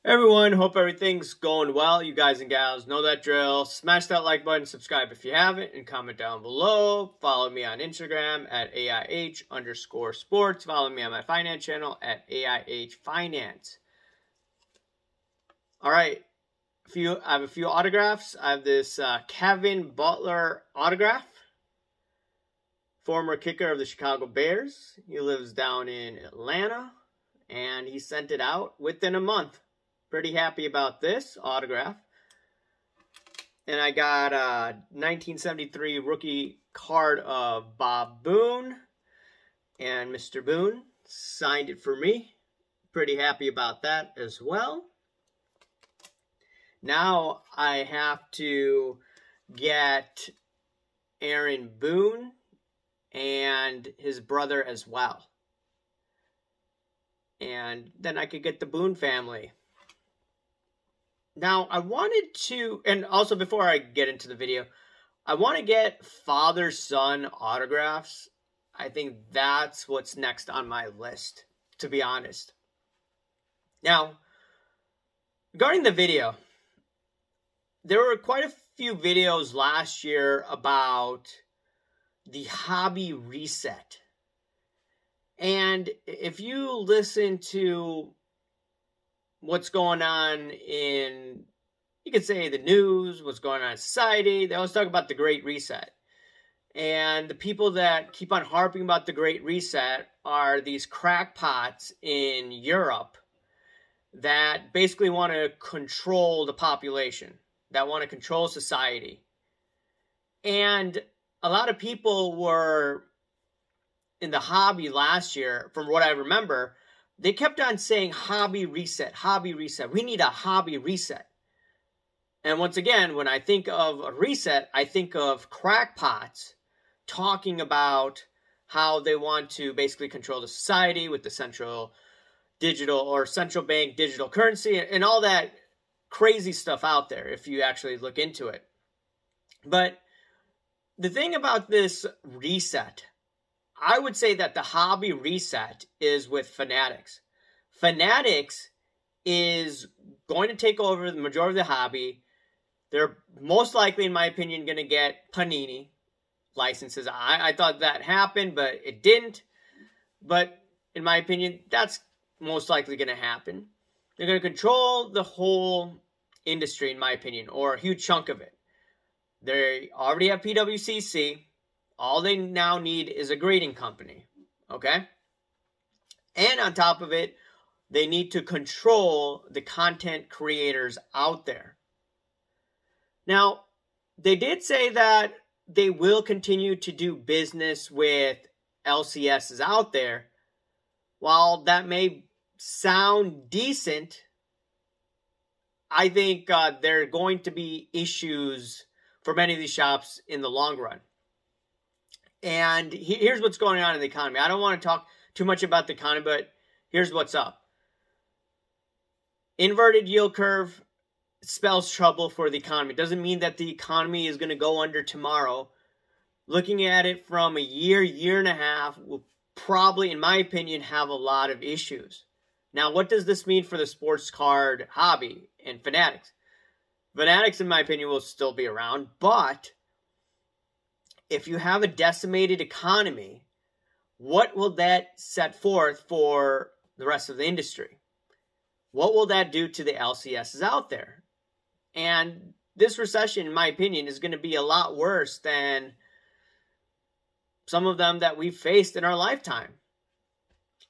Everyone, hope everything's going well. You guys and gals know that drill. Smash that like button, subscribe if you haven't, and comment down below. Follow me on Instagram at AIH_sports. Follow me on my finance channel at AIH Finance. All right, I have a few autographs. I have this Kevin Butler autograph. Former kicker of the Chicago Bears. He lives down in Atlanta, and he sent it out within a month. Pretty happy about this autograph. And I got a 1973 rookie card of Bob Boone. And Mr. Boone signed it for me. Pretty happy about that as well. Now I have to get Aaron Boone and his brother as well. And then I could get the Boone family. Now, I wanted to, and also before I get into the video, I want to get father-son autographs. I think that's what's next on my list, to be honest. Now, regarding the video, there were quite a few videos last year about the hobby reset. And if you listen to what's going on in, you could say, the news, what's going on in society, they always talk about the Great Reset. And the people that keep on harping about the Great Reset are these crackpots in Europe that basically want to control the population, that want to control society. And a lot of people were in the hobby last year, from what I remember, they kept on saying hobby reset, hobby reset. We need a hobby reset. And once again, when I think of a reset, I think of crackpots talking about how they want to basically control the society with the central bank digital currency and all that crazy stuff out there if you actually look into it. But the thing about this reset, I would say that the hobby reset is with Fanatics. Fanatics is going to take over the majority of the hobby. They're most likely, in my opinion, going to get Panini licenses. I thought that happened, but it didn't. But in my opinion, that's most likely going to happen. They're going to control the whole industry, in my opinion, or a huge chunk of it. They already have PWCC. All they now need is a grading company, okay? And on top of it, they need to control the content creators out there. Now, they did say that they will continue to do business with LCSs out there. While that may sound decent, I think there are going to be issues for many of these shops in the long run. And here's what's going on in the economy. I don't want to talk too much about the economy, but here's what's up. Inverted yield curve spells trouble for the economy. It doesn't mean that the economy is going to go under tomorrow. Looking at it from a year and a half, will probably, in my opinion, have a lot of issues. Now, what does this mean for the sports card hobby and Fanatics? Fanatics, in my opinion, will still be around, but if you have a decimated economy, what will that set forth for the rest of the industry? What will that do to the LCSs out there? And this recession, in my opinion, is going to be a lot worse than some of them that we've faced in our lifetime.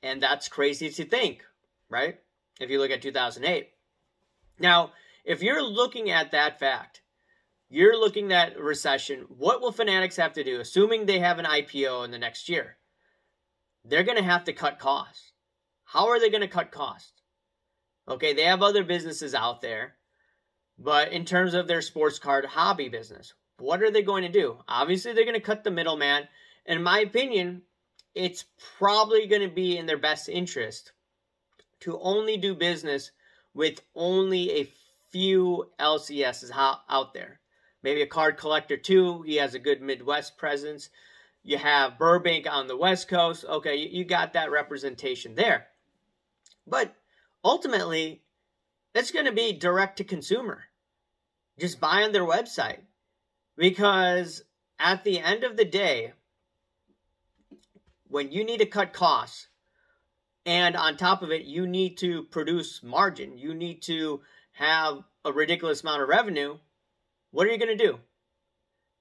And that's crazy to think, right? If you look at 2008. Now, if you're looking at that fact, you're looking at recession, what will Fanatics have to do, assuming they have an IPO in the next year? They're going to have to cut costs. How are they going to cut costs? Okay, they have other businesses out there, but in terms of their sports card hobby business, what are they going to do? Obviously, they're going to cut the middleman. In my opinion, it's probably going to be in their best interest to only do business with only a few LCSs out there. Maybe a card collector too. He has a good Midwest presence. You have Burbank on the West Coast. Okay, you got that representation there. But ultimately, it's going to be direct to consumer. Just buy on their website. Because at the end of the day, when you need to cut costs, and on top of it, you need to produce margin, you need to have a ridiculous amount of revenue, what are you going to do?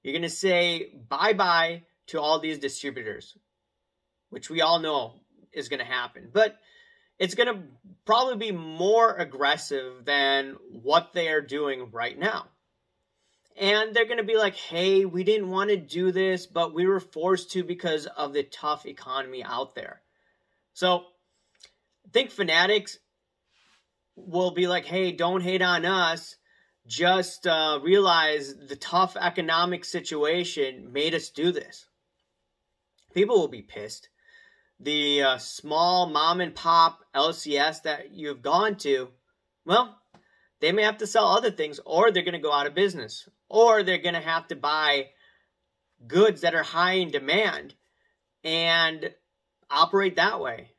You're going to say bye-bye to all these distributors, which we all know is going to happen. But it's going to probably be more aggressive than what they are doing right now. And they're going to be like, hey, we didn't want to do this, but we were forced to because of the tough economy out there. So I think Fanatics will be like, hey, don't hate on us. Just realize the tough economic situation made us do this. People will be pissed. The small mom and pop LCS that you've gone to, well, they may have to sell other things, or they're going to go out of business, or they're going to have to buy goods that are high in demand and operate that way.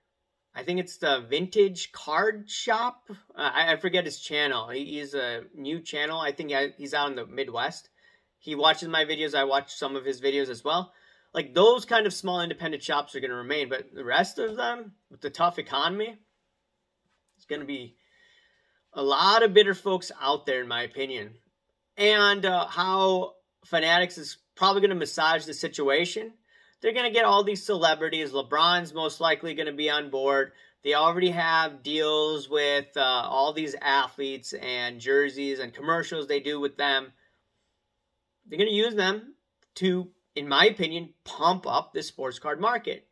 I think it's the Vintage Card Shop. I forget his channel. He's a new channel. I think he's out in the Midwest. He watches my videos. I watch some of his videos as well. Like, those kind of small independent shops are going to remain. But the rest of them, with the tough economy, it's going to be a lot of bitter folks out there, in my opinion. And how Fanatics is probably going to massage the situation. They're going to get all these celebrities. LeBron's most likely going to be on board. They already have deals with all these athletes and jerseys and commercials they do with them. They're going to use them to, in my opinion, pump up the sports card market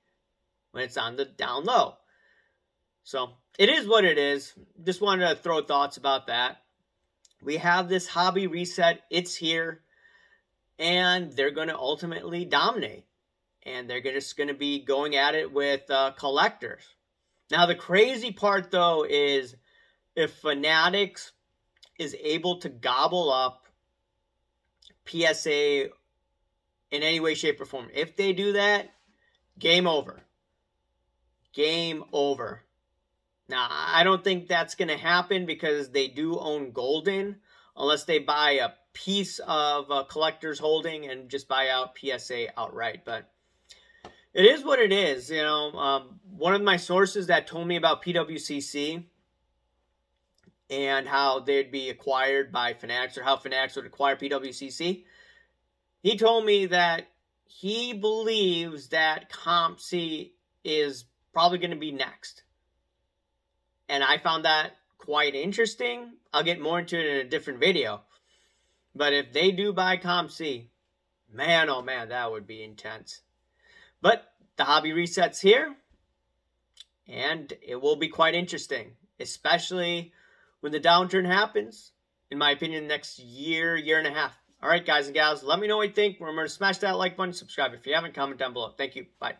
when it's on the down low. So it is what it is. Just wanted to throw thoughts about that. We have this hobby reset. It's here. And they're going to ultimately dominate. And they're just going to be going at it with collectors. Now, the crazy part, though, is if Fanatics is able to gobble up PSA in any way, shape, or form. If they do that, game over. Game over. Now, I don't think that's going to happen because they do own Golden, unless they buy a piece of a collector's holding and just buy out PSA outright. But it is what it is. You know, one of my sources that told me about PWCC and how they'd be acquired by Fanatics, or how Fanatics would acquire PWCC, he told me that he believes that COMC is probably going to be next. And I found that quite interesting. I'll get more into it in a different video. But if they do buy COMC, man, oh man, that would be intense. But the hobby resets here. And it will be quite interesting. Especially when the downturn happens. In my opinion, next year, year and a half. Alright, guys and gals, let me know what you think. Remember to smash that like button, subscribe if you haven't, comment down below. Thank you. Bye.